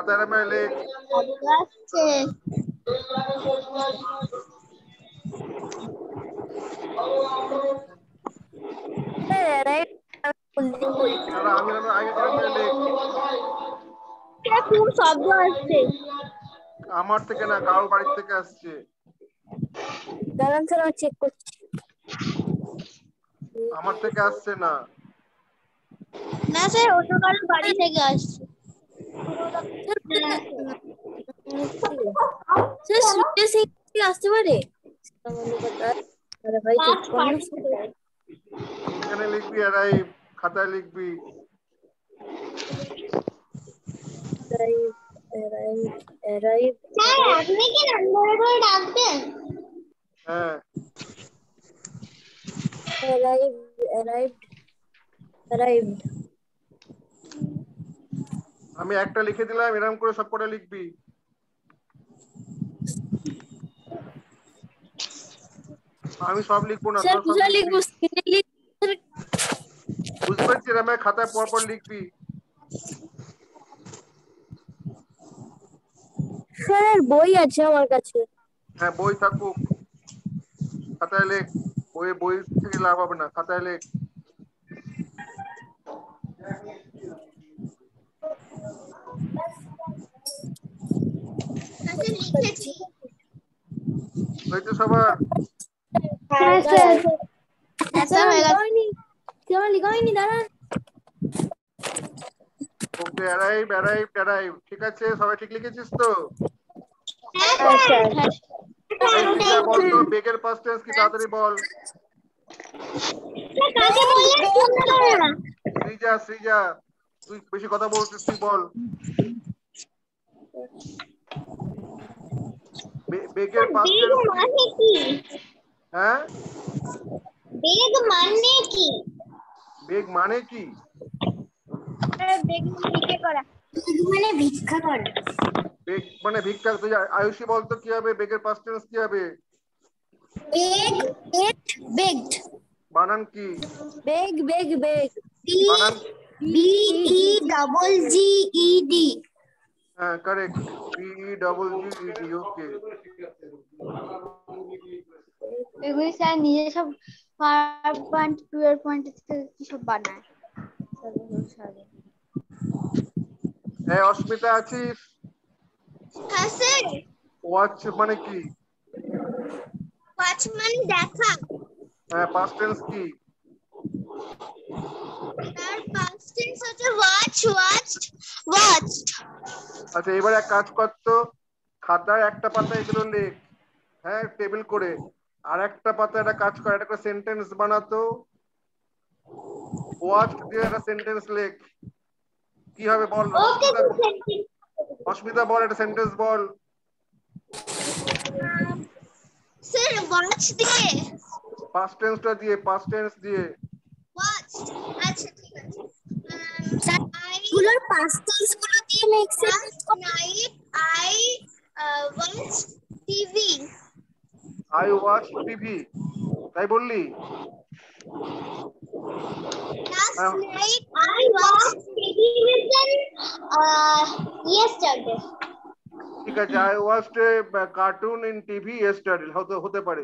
খাতায় মেরে লেখ। আসছে দাঁড়া আমি আগে মেরে লেখ। কোন শব্দ আসছে? আমার থেকে না, কারোর বাড়ির থেকে আসছে। দাঁড়ান স্যার আমি চেক করছি। আমার থেকে আসছে না। না স্যার, অন্য কারোর বাড়ি থেকে আসছে। স্যার সুইটে সিং আসতে পারে? আরে ভাই চেক করুন। এখানে লিখবি অ্যারাইভ, খাতায় লিখবি। অ্যারাইভ স্যার আপনি কি নম্বরে করে ডাকবেন? হ্যাঁ অ্যারাইভড। আমি একটা লিখে দিলাম, এরকম করে সব কটা লিখবি। আমি সব লিখবো না, স্যার তোরা সব কোথায় লিখবি। লিখবো? স্ক্রিনে লিখবো? বুঝতে পারছি, এরকম খাতায় পর লিখবি। স্যার বই আছে আমার কাছে। হ্যাঁ বই থাকুক, খাতায় লেখ। বই থেকে লাভ হবে না, খাতায় লেখ। লিখেছি। হয়তো সবার হ্যাঁ স্যার। স্যার লিখা হয়নি, দাঁড়ান। ওকে অ্যারাইভ অ্যারাইভ অ্যারাইভ, ঠিক আছে সবাই ঠিক লিখেছিস তো? হ্যাঁ স্যার। এই সৃজা বল তো বেগের ফার্স্ট টেন্স কি, তাড়াতাড়ি বল। কাকে বললেন শুনলাম না। সৃজা তুই বেশি কথা বলছিস, তুই বল। বেগের ফার্স্ট বেগ টেন্স কি? মানে কি? হ্যাঁ বেগ মানে কি? বেগ মানে কি? বেগ মানে করা, মানে ভিক্ষা করা। বেগ মানে ভিক্ষা। তুই আয়ুষী বলতো কি হবে, বেগের ফার্স্ট টেন্স কি হবে? বেগ, এট, বেগড। বানান কি? বেগ। বানান বি ই ডাবল জি ই ডি। হ্যাঁ কারেক্ট, BEGGED। ওকে এগুলি স্যার নিজে সব 5.2 থেকে কি সব বানায়। হ্যাঁ অস্মিতা আছিস? হ্যাঁ স্যার। ওয়াচ মানে কি? ওয়াচ মানে দেখা। হ্যাঁ পাস্ট টেন্স কি? তার পাস্ট টেন্স হচ্ছে ওয়াচ, ওয়াচড, ওয়াচড। আচ্ছা এবার এক কাজ কর তো, খাতায় একটা পাতা এগুলো লেখ, হ্যাঁ টেবিল করে। আর একটা পাতা একটা কাজ কর, একটা সেন্টেন্স বানাতো। ওয়াচ দিয়ে একটা সেন্টেন্স লেখ, কি হবে বল। ওকে অস্মিতা বল, একটা সেন্টেন্স বল। স্যার ওয়াচ দিয়ে, পাস্ট টেন্সটা দিয়ে, পাস্ট টেন্স দিয়ে। ওয়াচড। আচ্ছা ঠিক আছে। স্যার গুলোর পাস্ট টেন্স গুলো দিয়ে make sentence night I watch TV. I watch TV, তাই বললি? Last night I watched television yesterday. ঠিক আছে, I watched a cartoon in TV yesterday, হতে পারে,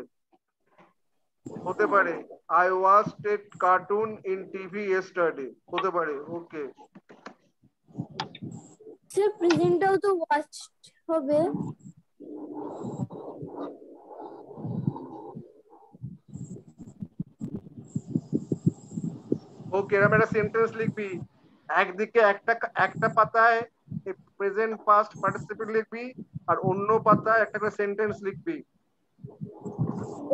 হতে পারে। I watched a cartoon in TV yesterday, হতে পারে। ওকে স্যার প্রেজেন্টটাও তো ওয়াচ হবে। ওকে এরকম একটা সেন্টেন্স লিখবি, একদিকে একটা একটা পাতায় প্রেজেন্ট পাস্ট পার্টিসিপেট লিখবি, আর অন্য পাতায় একটা করে সেন্টেন্স লিখবি।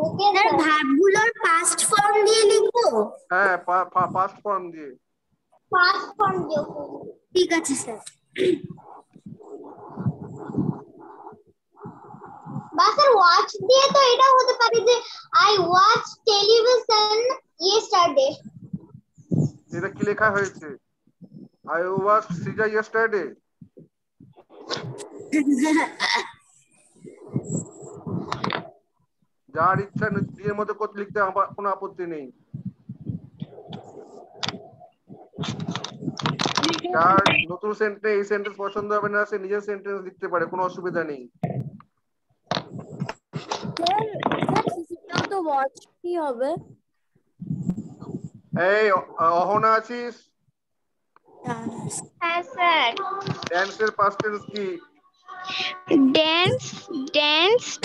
ওকে স্যার, ভার্বগুলোর পাস্ট ফর্ম দিয়ে লিখবো? হ্যাঁ পাস্ট ফর্ম দিয়ে। পাস্ট ফর্ম দিয়ে। ঠিক আছে স্যার। বা স্যার ওয়াচ দিয়ে তো এটা হতে পারে যে আই ওয়াচ টেলিভিশন ইয়েস্টারডে। এটা কি লেখা হয়েছে? আই ওয়াচ সিজা ইয়েস্টারডে। যার ইচ্ছা নিজের মতো করতে লিখতে আমার কোনো আপত্তি নেই। যার নতুন সেন্টেন্স এই সেন্টেন্স পছন্দ হবে না সে নিজের সেন্টেন্স লিখতে পারে, কোনো অসুবিধা নেই। স্যার সেটাও তো ওয়াচ কি হবে? এই অহনা আছিস? হ্যাঁ স্যার। ড্যান্সের পাস্ট টেন্স কি? Dance, danced,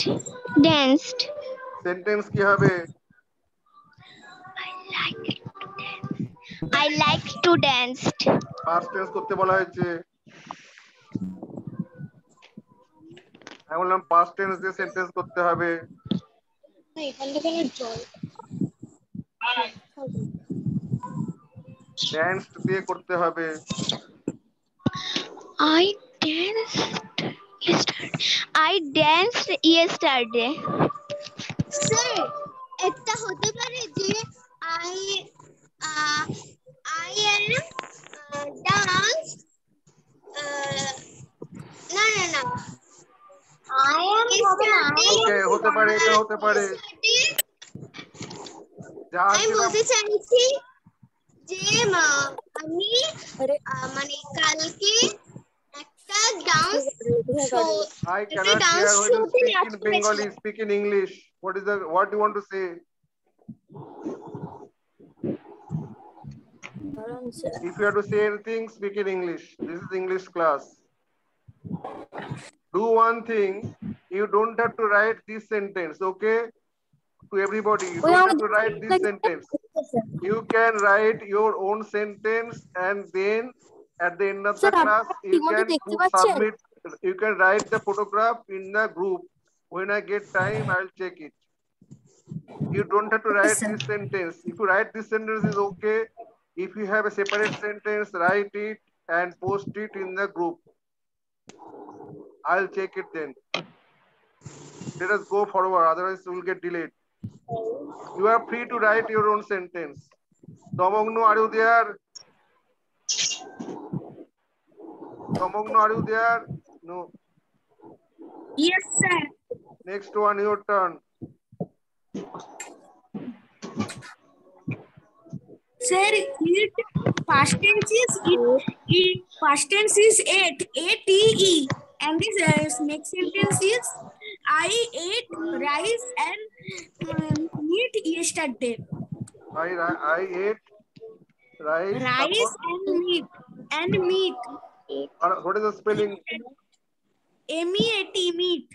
danced. সেন্টেন্স কি হবে? I like to dance. Past tense করতে বলা হয়েছে। আমি বললাম পাস্ট টেন্স দিয়ে সেন্টেন্স করতে হবে। এখান থেকে জল। ড্যান্স দিয়ে করতে হবে। I danced yesterday. I danced yesterday. Sir, একটা হতে পারে যে I am dance. না না না। I am ওকে হতে পারে, এটা হতে পারে। যা আমি বলতে চাইছি যে আমি মানে কালকে একটা dance show, I cannot hear when you speak in Bengali, speak in English. What do you want to say? If you have to say anything, speak in English. This is English class. Do one thing, you don't have to write this sentence, okay? To everybody, you don't have to write this sentence. You can write your own sentence and then at the end of the class, you can submit, you can write the photograph in the group. When I get time, I'll check it. You don't have to write this sentence. If you write this sentence is okay. If you have a separate sentence, write it and post it in the group. I'll check it then. Let us go forward, otherwise we will get delayed. You are free to write your own sentence. Tomogno, are you there? Tomogno, are you there? No. Yes, sir. Next one, your turn. Sir, it past tense is past tense is ate, A-T-E, and this next sentence is I ate rice and meat yesterday. I ate rice and meat. What is the spelling? M-E-A-T, meat.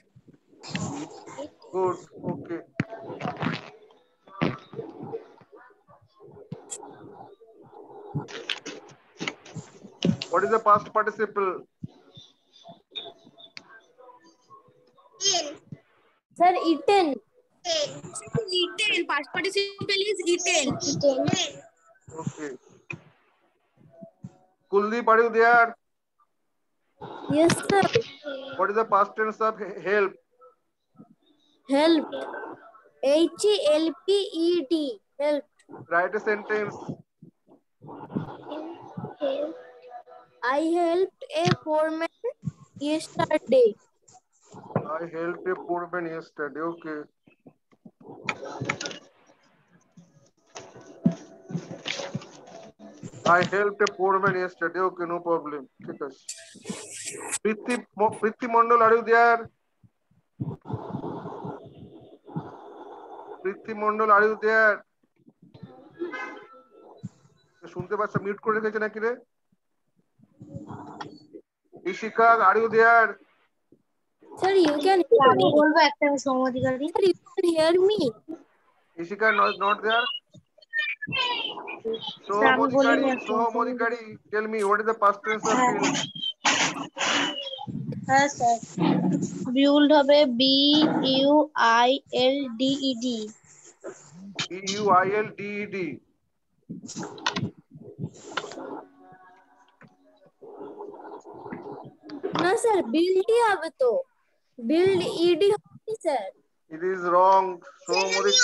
Good. Okay. What is the past participle? Sir, eaten. Eaten. Past participle is eaten. Okay. Kuldeep, are you there? Yes, sir. What is the past tense of help? Helped. H-E-L-P-E-D. Helped. Write a sentence. I helped a poor man yesterday. I helped a poor man yesterday. Okay. I helped a poor man yesterday. Okay, no problem. Priti Mondal, are you there? Priti Mondal, are you there? শুনতে পাচ্ছ? Mute করে রেখেছে নাকি রে? Ishika, are you there? Sir, you can hear me. Sir, you can hear me. Ishika not there? So Modikari, tell me what is the past tense of build? হ্যাঁ sir, বিউল্ড হবে B-U-I-L-D-E-D। B-U-I-L-D-E-D। না sir, বিল্ডই হবে তো। Build ED হবে sir. It is wrong. So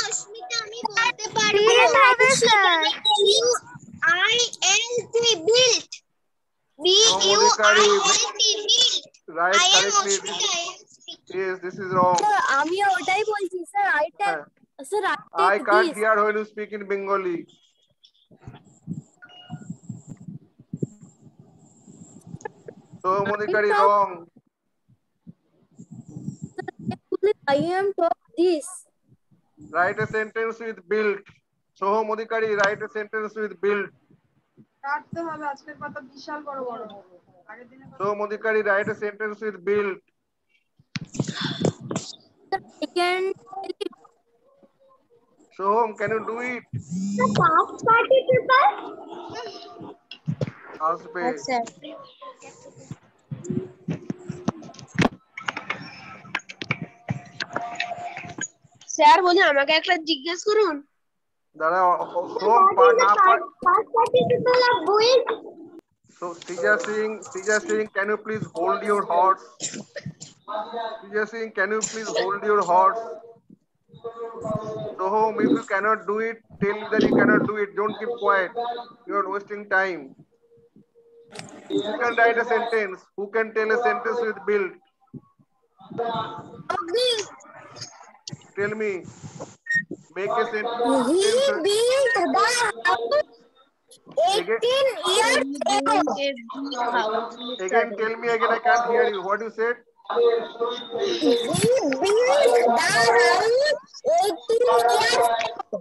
অস্মিতা, আমি বলতে পারবো। Build হবে sir. B-U-I-L-D, built. B-U-I-L-D, built. Right, correctly. Yes, this is wrong. Sir, আমিও ওটাই বলছি sir. Sir, I can't hear when you speak in Bengali. Soham Adhikari wrong. I am taught this. Write a sentence with built. Soham Adhikari, write a sentence with built. কাটতে হবে আজকের পাতা বিশাল বড় বড় আগের দিনে Soham Adhikari, write a sentence with built. I can Soham, can you do it? past participle. আসবে। আচ্ছা স্যার বলি আমাকে একটা জিজ্ঞেস করুন দাঁড়া সোহম না Past participle of build. So Sija Singh, can you please hold your horse? Sija Singh, can you please hold your horse? Soham, if you cannot do it, tell that you cannot do it. Don't keep quiet. You are wasting time. Who can write a sentence? Who can tell a sentence with build? Tell me. Make a sentence. He built the house 18 years ago. Again, tell me again. I can't hear you. What you said? He built the house 18 years ago.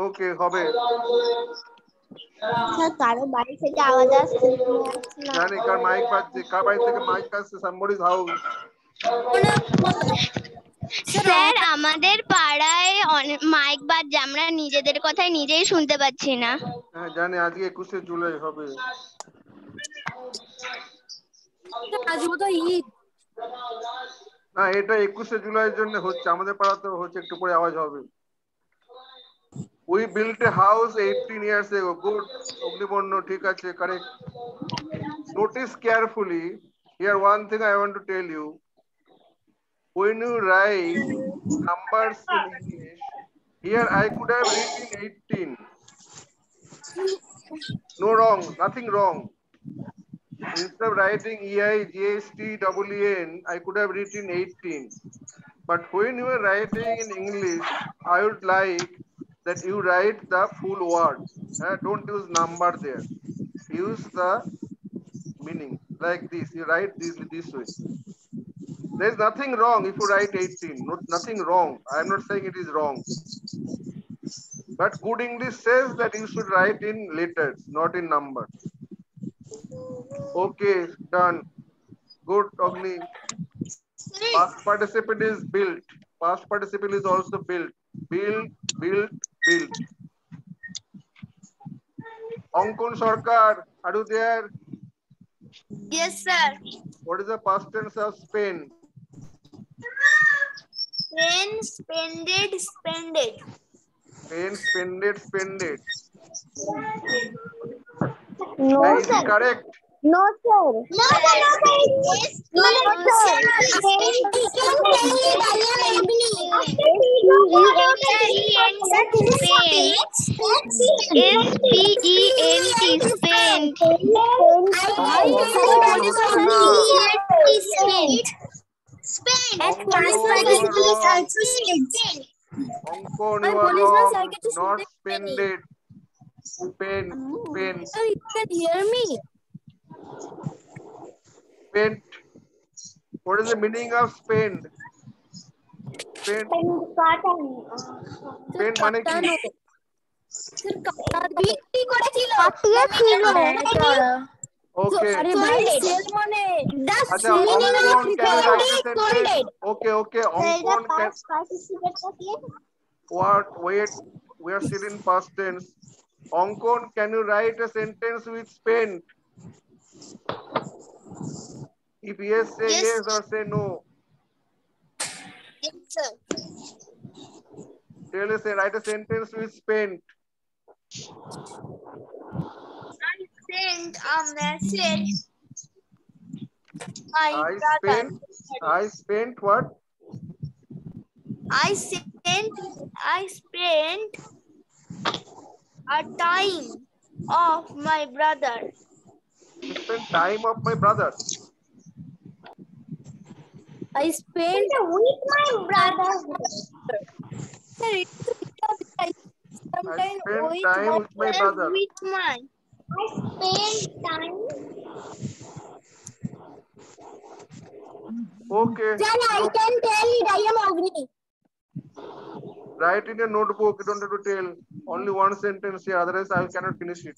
Okay, হবে। Sir কারো বাড়ি থেকে আওয়াজ আসছে জানি কার mic বাজছে, কার বাড়ি থেকে মাইক আসছে, somebody's house. স্যার আমাদের পাড়ায় মাইক বাজছে, আমরা নিজেদের কথাই নিজেই শুনতে পাচ্ছি না। হ্যাঁ জানি, আজকে 21শে জুলাই হবে। আজ বোধহয় ঈদ। না এটা 21শে জুলাইয়ের জন্য হচ্ছে, আমাদের পাড়াতে হচ্ছে, একটু পরে আওয়াজ হবে। We built a house 18 years ago. Good. Agnibarna ঠিক আছে, correct. Notice carefully. Here one thing I want to tell you. When you write numbers in English, here I could have written 18. No wrong, nothing wrong. Instead of writing EIGHTEEN, I could have written 18. But when you are writing in English, I would like that you write the full word. Don't use number there. Use the meaning like this. You write this way. There is nothing wrong if you write 18. Nothing wrong. I am not saying it is wrong. But good English says that you should write in letters, not in numbers. Okay, done. Good, Agni. Past participle is built. Past participle is also built. Built. Ankon Sarkar, are you there? Yes sir. What is the past tense of spend? Spended. Spended. No, Is it correct? No, sir. No, sir. Ankon, you are wrong. Not spended. Spend. Sir, you can hear me. Spent. What is the meaning of spend? Spend মানে কি? Okay. আরে ভাই sell মানে আচ্ছা, Ankon, can you write a sentence? Okay. Ankon, wait, we are still in past tense. Ankon, can you write a sentence with spend? If yes, say yes or say no. Yes sir. Tell us, write a sentence with spent. I sent a message. I spent what? I spent a time of my brother. You spent time of my brother. I spent with my brother. sir, I spent time with my brother. With my I spent time Okay. Sir, I can tell it. I am Agni. Write in your notebook. You don't have to tell. Only one sentence here. Otherwise, I cannot finish it.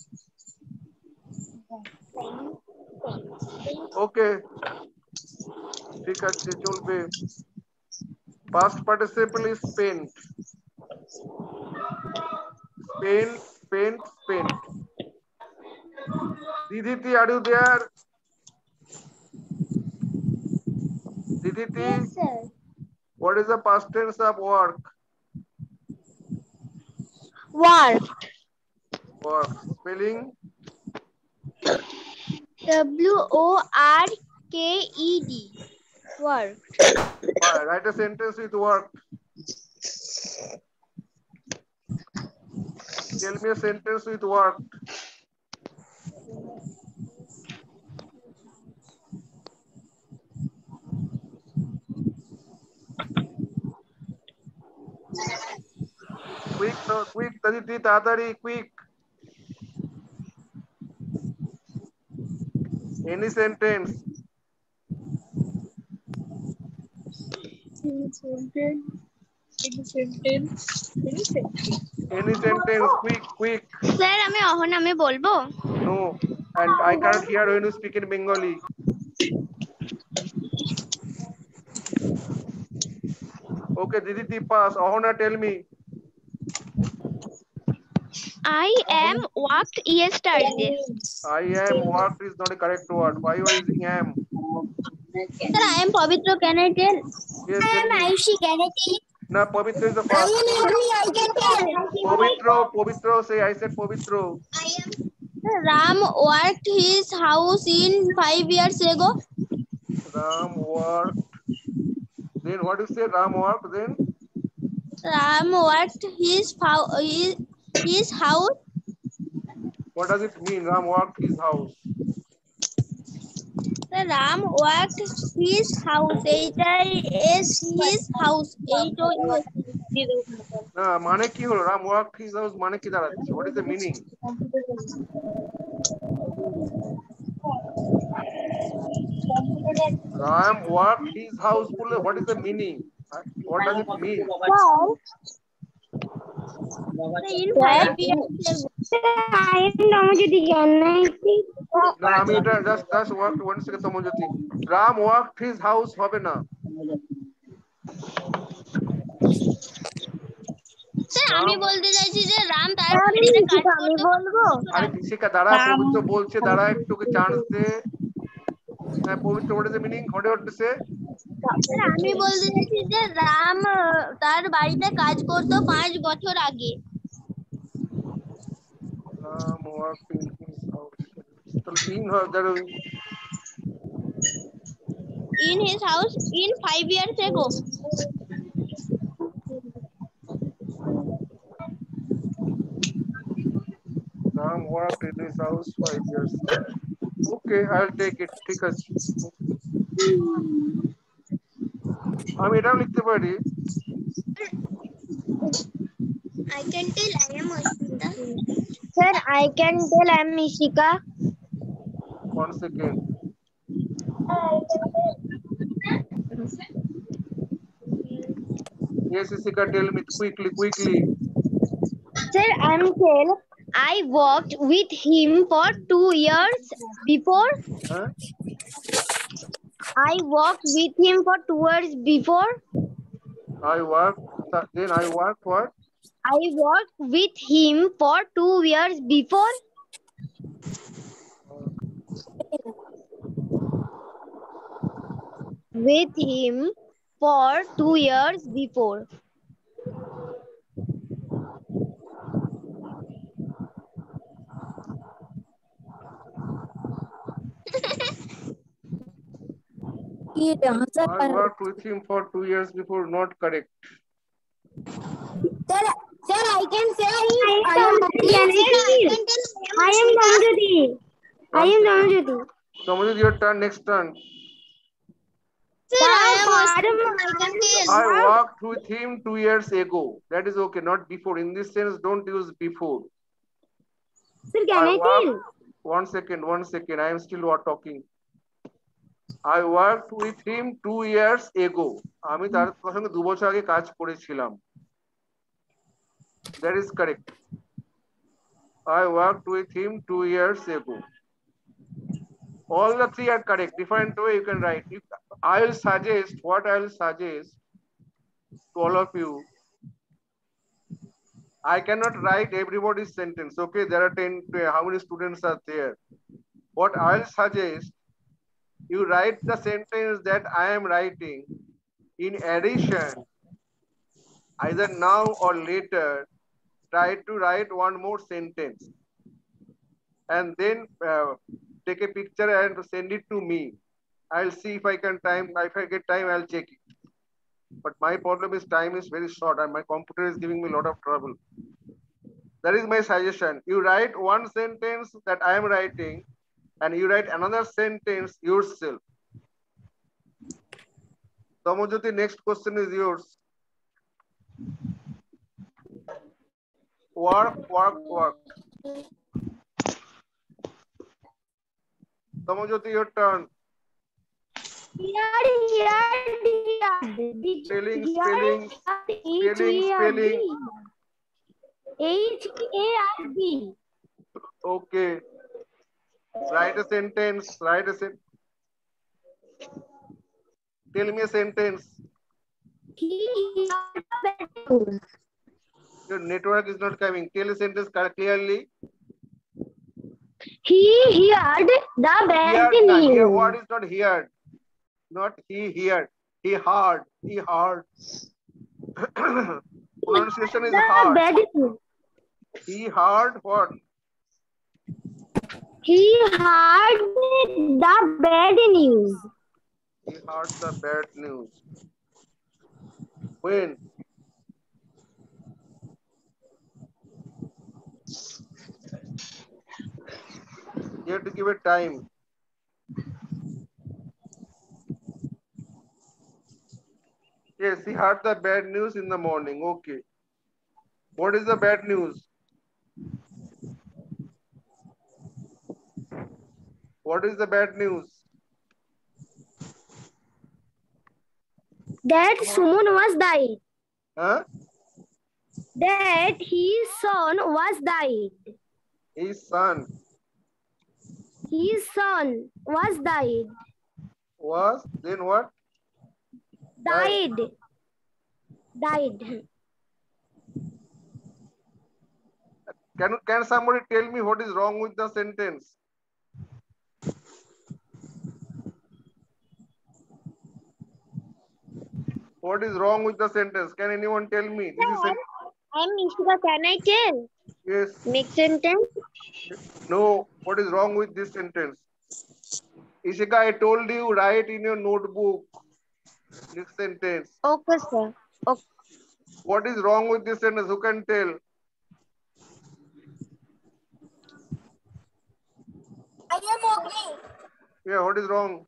Okay. ঠিক আছে চলবে। Past participle is spent. Spent, spent, spent. Diditi, are you there? Diditi, Yes, sir. what is the past tense of work? Work. Work. Spelling? WORKED. Work. Write a sentence with work. Tell me a sentence with work. Quick, quick, Taditi, Tatari, quick. Any sentence. Any sentence, quick, quick. Sir আমি অহনামে বলবো? No, and I cannot hear when you speak in Bengali. Okay, Diditi, pass. Ahona, tell me. I am worked yesterday. I am worked is not a correct word. Why you are using am? Sir, I am Pavitra. Can I tell? Yes, tell me. Aishi, can I tell? No, Pavitra is the I first. am Agni. I can tell. Pavitra, say I said Pavitra. Ram worked his house in 5 years ago. Ram worked. Then what you say? Ram worked. Then Ram worked his house. what does it mean? Ram worked his house. Ram worked his house. His house. না মানে কি হলো? Ram worked his house মানে কি দাঁড়াচ্ছে? What is the meaning? Ram worked his house বলে what is the meaning? What does it mean? In 5 years ago. I am Namajiti. Can I tell? না আমি এটা just worked one second তমনজ্যোতি। Ram worked his house হবে না। Sir আমি বলতে চাইছি যে রাম তার বাড়িতে কাজ করতো। আরে কৃষিকা দাঁড়া, পবিত্র বলছে, দাঁড়া একটু চান্স দে। হ্যাঁ পবিত্র, what is the meaning? What to say? Sir আমি বলতে চাইছি যে রাম তার বাড়িতে কাজ করতো 5 বছর আগে। Ram worked in his house. তাহলে In his house in 5 years ago. Ram worked in his house 5 years. Okay, I'll take it. ঠিক আছে। আমি এটাও লিখতে পারি। I can tell I am Ashmita. Sir, I can tell I am Ishika. One second. Yes, Ishika, tell me quickly. Sir, I am tell I worked with him for 2 years before. Huh? I worked with him for 2 years before. I worked what? I worked with him for 2 years before. With him for 2 years before. I worked with him for 2 years before. Not correct. Sir, I can say I am Namajiti. I am Namajiti. Samajit, your turn. Next turn. Sir, I can tell. I worked with him 2 years ago. That is okay. Not before. In this sense, don't use before. Sir, can I tell? One second. I am still talking. I worked with him 2 years ago. আমি তার সঙ্গে 2 বছর আগে কাজ করেছিলাম। That is correct. I worked with him 2 years ago. All the three are correct. Different way you can write. I will suggest, what I will suggest to all of you, I cannot write everybody's sentence. Okay, there are 10, how many students are there? What I will suggest, you write the sentence that I am writing. In addition, either now or later, try to write one more sentence. And then take a picture and send it to me. I'll see if I can time, if I get time, I'll check it. But my problem is time is very short and my computer is giving me a lot of trouble. That is my suggestion. You write one sentence that I am writing and you write another sentence yourself. Tamojyoti, next question is yours. Work, work, work. Tamojyoti, your turn. Spelling, spelling, spelling. HARD. Okay. Write a sentence. Write a sentence. Tell me a sentence. Your network is not coming. Tell a sentence clearly. He heard the bad Heard, news. here, what is not heard? Not he heard. He heard. He heard. Pronunciation is The hard. bad news. He heard what? He heard the bad news. He heard the bad news. When? You have to give it time. Yes, he heard the bad news in the morning. Okay. What is the bad news? What is the bad news? That someone was died. Huh? That his son was died. His son His son was died. was, then what? Died. Died. Can somebody tell me what is wrong with the sentence? What is wrong with the sentence? Can anyone tell me? This is I'm Ishika. Can I tell? yes. Next sentence. No. What is wrong with this sentence? Ishika, I told you write in your notebook. Next sentence. Okay, sir. Okay. What is wrong with this sentence? Who can tell? I am Ogni. Yeah, what is wrong?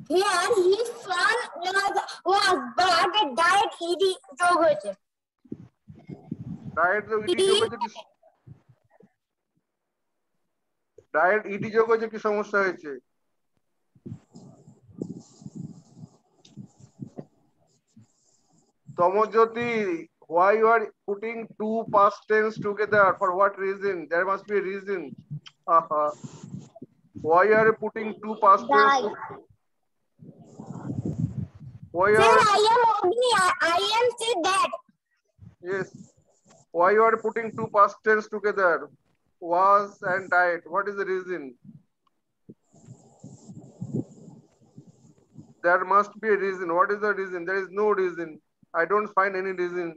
Here his son was but died ED যোগ হয়েছে Diet the ET যোগ হয়েছে কি? Diet ET যোগ হয়েছে কি সমস্যা হয়েছে? Tamojyoti, why you are putting two past tense together? For what reason? There must be a reason. Why you are putting two past tense? Why you Sir, are, I am Ogni. I am said that. yes. Why you are putting two past tense together? Was and died. What is the reason? There must be a reason. What is the reason? There is no reason. I don't find any reason.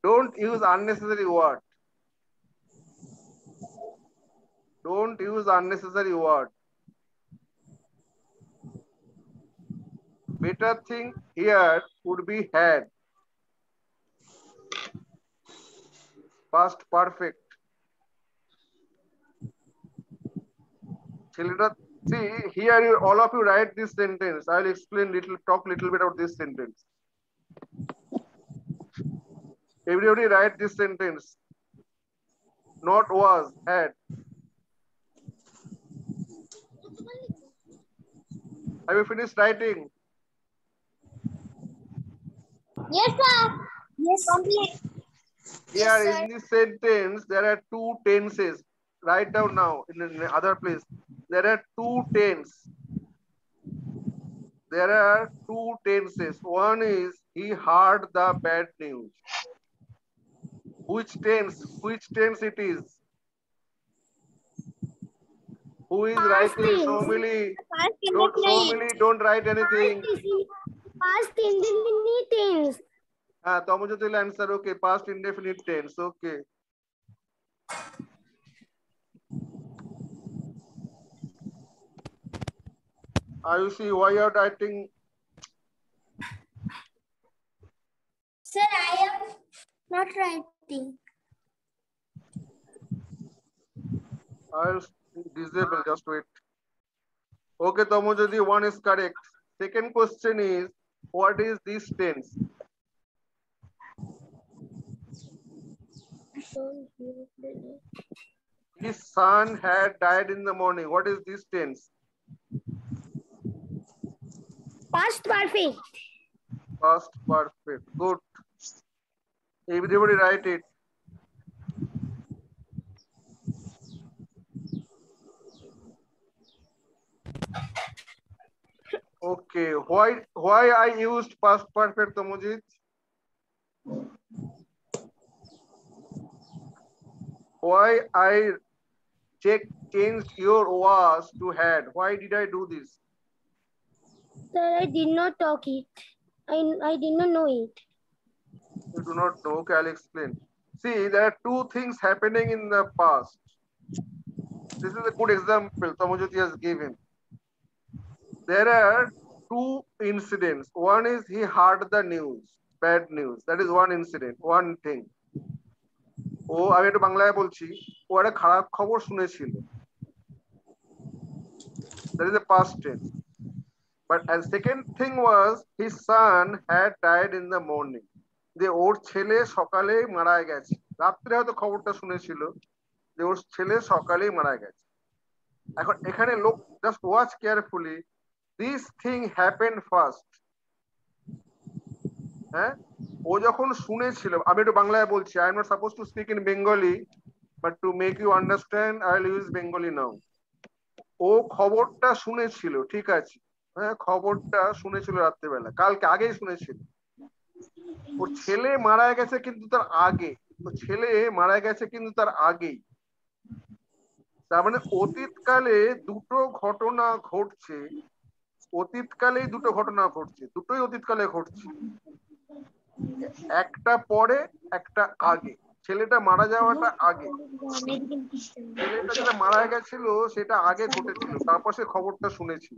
Don't use unnecessary word. Don't use unnecessary word. Better thing here would be had. Past perfect. Children, see here you, all of you write this sentence. I will explain talk little bit about this sentence. Everybody write this sentence. Not was, had. Have you finished writing? Yes, sir. Yes. Complete. Here in this sentence, there are two tenses. Write down now in another place. There are two tenses. There are two tenses. One is he heard the bad news. Which tense? Which tense it is? Who is Past writing? tense. Somili. Past Somili, don't write anything. Past indefinite tense. Tomojo will answer. Okay, past indefinite tense. Okay. Ayushi, why you are writing? Sir, I am not writing. I'll disable. Just wait. Okay, Tomojo, the one is correct. Second question is, what is this tense? His son had died in the morning. What is this tense? Past perfect. Past perfect. Good. Everybody write it. Okay. Why I used past perfect, Tomojit? Why I changed your was to had? Why did I do this? Sir, I did not talk it. I did not know it. You do not know. Okay, I'll explain. See, there are two things happening in the past. This is a good example Tomojit has given. There are two incidents. One is he heard the news, bad news. That is one incident, one thing. আমি একটু বাংলায় বলছি, ও একটা খারাপ খবর শুনেছিল। That is the past tense. But and second thing was his son had died in the morning. যে ওর ছেলে সকালে মারা গেছে। রাত্রে হয়তো খবরটা শুনেছিল যে ওর ছেলে সকালেই মারা গেছে। এখন এখানে লোক just watch carefully, this thing happened first. হ্যাঁ, ও যখন শুনেছিল, আমি একটু বাংলায় বলছি, I am not suppose to speak in Bengali, but to make you understand I will use Bengali now. ও খবরটা শুনেছিল, ঠিক আছে, হ্যাঁ খবরটা শুনেছিল রাত্রেবেলা, কালকে আগেই শুনেছিল ওর ছেলে মারা গেছে, কিন্তু তার আগে, ওর ছেলে মারা গেছে কিন্তু তার আগেই। তার মানে অতীতকালে দুটো ঘটনা ঘটছে, অতীতকালেই দুটো ঘটনা ঘটছে, দুটোই অতীতকালে ঘটছে, একটা পরে একটা আগে। ছেলেটা মারা যাওয়াটা আগে, ছেলেটা যেটা মারা গেছিল সেটা আগে ঘটেছিল, তারপর সে খবরটা শুনেছিল।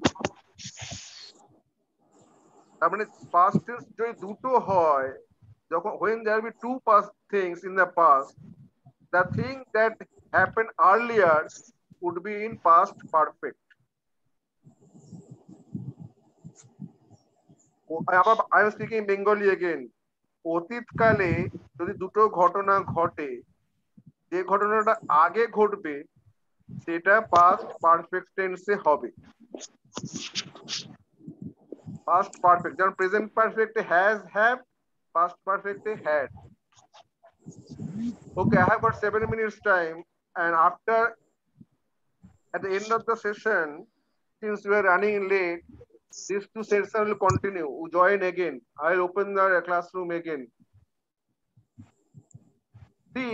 তার মানে পাস্ট টেন্স যদি দুটো হয়, যখন when there will be two past things in the past, the thing that happened earlier would be in past perfect. I am speaking Bengali again. অতীতকালে যদি দুটো ঘটনা ঘটে, যে ঘটনাটা আগে ঘটবে সেটা পাস্ট পারফেক্ট টেন্সে হবে। পাস্ট পারফেক্ট, যেমন present perfect has, have, past perfect had. Okay, I have got 7 minutes time, and after at the end of the session, since we are running late, these two sessions will continue. Join again. I'll open the classroom again. See,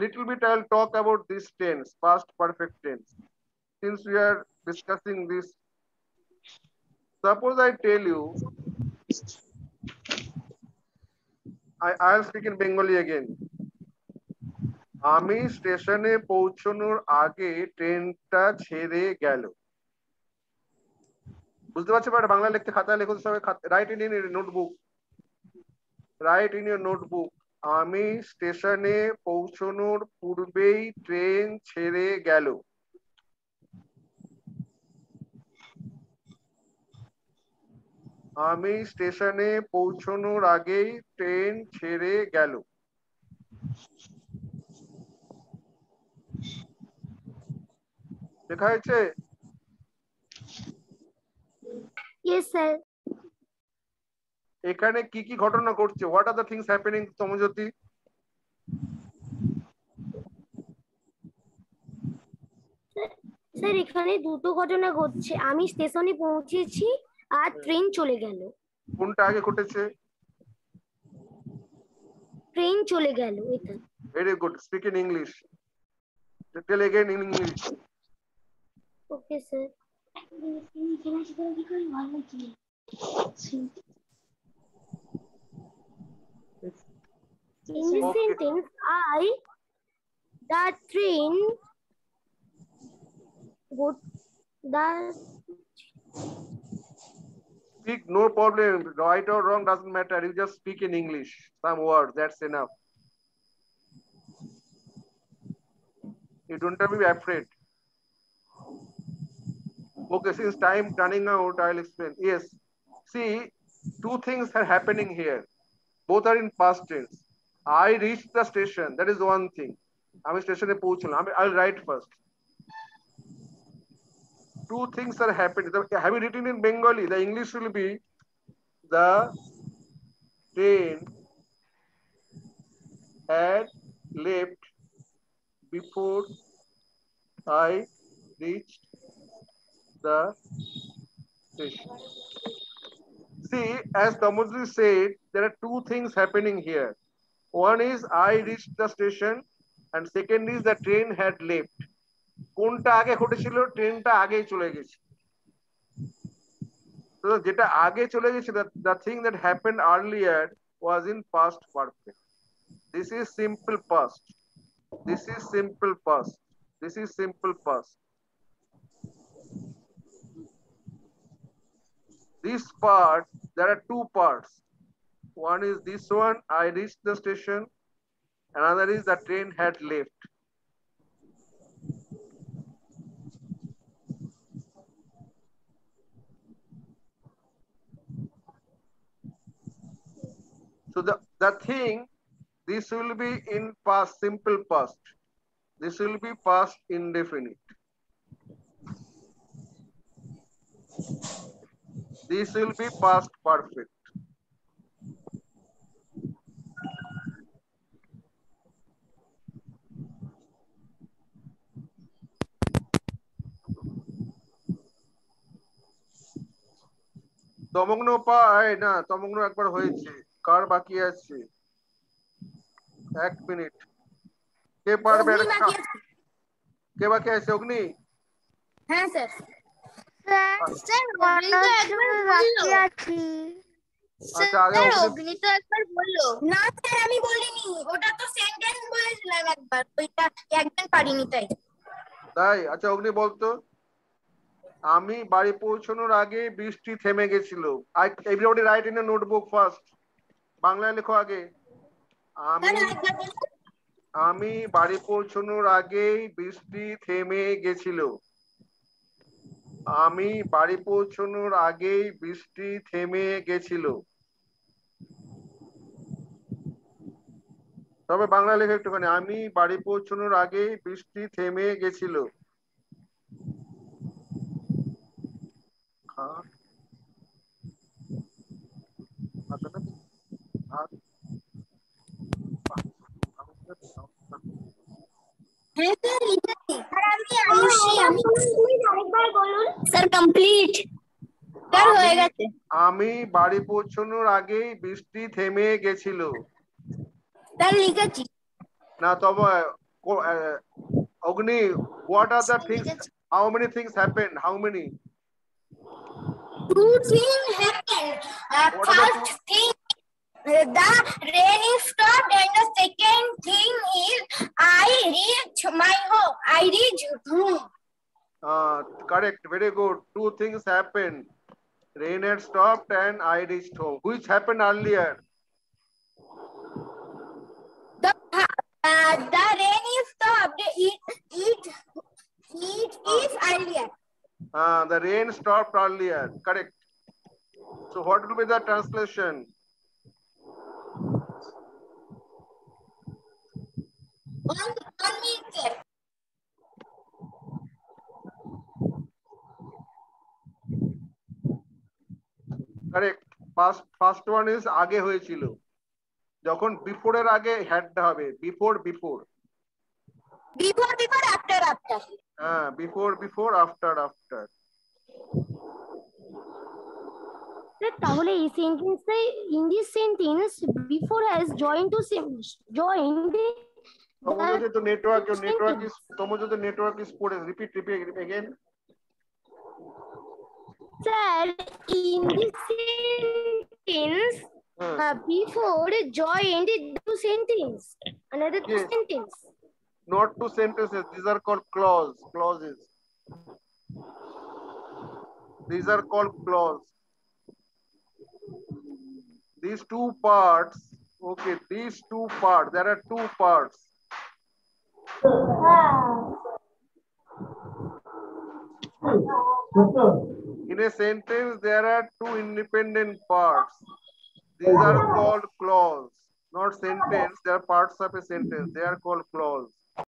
little bit I'll talk about this tense, past perfect tense. Since we are discussing this, suppose I tell you, I'll speak in Bengali again. আমি স্টেশনে পৌঁছানোর আগে ট্রেনটা ছেড়ে গেল। বুঝতে পারছো? বাংলা লিখতে খাতায় লেখো সবাই, right in notebook, right in your notebook. আমি স্টেশনে পৌঁছানোর পূর্বেই ট্রেন ছেড়ে গেল। আমি স্টেশনে পৌঁছানোর আগেই ট্রেন ছেড়ে গেল। লেখা হয়েছে? Yes, sir. এখানে কি কি ঘটনা ঘটছে? What are the things happening Tamojyoti? Sir এখানে দুটো ঘটনা ঘটছে। আমি স্টেশনে পৌঁছেছি আর ট্রেন চলে গেল। কোনটা আগে ঘটেছে? ট্রেন চলে গেল এটা। Very good, speak in English. Tell again in English. Okay sir. In this Okay. sentence, the train, the Speak, no problem. Right or wrong doesn't matter. You just speak in English. Some words, that's enough. You don't have to be afraid. Okay, since time running out, I'll explain. Yes. See, two things are happening here. Both are in past tense. I reached the station. That is one thing. I'm station e pouchlam. I'll write first. Two things are happening. Have you written in Bengali? The English will be the train had left before I reached the station. See, as Tamudri said, there are two things happening here. One is I reached the station, and second is the train had left. কোনটা আগে ঘটেছিল? ট্রেনটা আগেই চলে গেছে। তো যেটা আগে চলে গেছে, the thing that happened earlier was in past perfect. This is simple past. This is simple past. This is simple past. This part, there are two parts. One is this one, I reached the station. Another is the train had left. So the thing, this will be in past, simple past. This will be past indefinite. This will be past perfect. তমগ্ন পায় না, তমগ্ন একবার হয়েছে। কার বাকি আছে? এক minute. কে পারবে? কে বাকি আছে? অগ্নি? হ্যাঁ স্যার। স্যার অগ্নি তো একবার বললো। আচ্ছা, আগে স্যার অগ্নি। অগ্নি তো একবার বললো। না স্যার আমি বলিনি, ওটা তো সেন্টেন্স বলেছিলাম একবার, ওইটা একদিন পারিনি তাই। তাই? আচ্ছা অগ্নি বলতো। আমি বাড়ি পৌঁছানোর আগে বৃষ্টি থেমে গেছিল। Everybody right in a notebook first. বাংলায় লেখো আগে। আমি বাড়ি পৌঁছানোর আগেই বৃষ্টি থেমে গেছিল। আমি বাড়ি পৌঁছানোর আগেই বৃষ্টি থেমে গেছিল। তবে বাংলা লেখা একটুখানি। আমি বাড়ি পৌঁছানোর আগেই বৃষ্টি থেমে গেছিল। হ্যাঁ স্যার লিখেছি। স্যার আমি আয়ুষী, আমি আরেকবার বলুন স্যার। কমপ্লিট স্যার, হয়ে গেছে। আমি বাড়ি পৌঁছানোর আগেই বৃষ্টি থেমে গেছিল। স্যার লিখেছি। না তবে অগ্নি, what are the things? How many things happened? How many? Two things happened. What are the First thing, the rain is stopped, and the second thing is I reached my home. I reached home. Correct, very good. Two things happened. Rain had stopped and I reached home. Which happened earlier? The rain is stopped. It is earlier. The rain stopped earlier. Correct. So what will be the translation? One minute, sir. Correct. First one is আগে হয়েছিল। যখন before এর আগে had হবে, before before। Before, after, after. হ্যাঁ, before after after। তাহলে এই সেন্টেন্সে in this sentence before has joined to joined Tomojo, the network is poor. Repeat again. Sir, in this sentence before joined two sentence, another two Yes. sentence. Not two sentences. These are called clauses. These are called clause. These two parts. Okay, these two parts. There are two parts. In a sentence, there are two independent parts. These are called clause. Not sentence. They are parts of a sentence. They are called clause.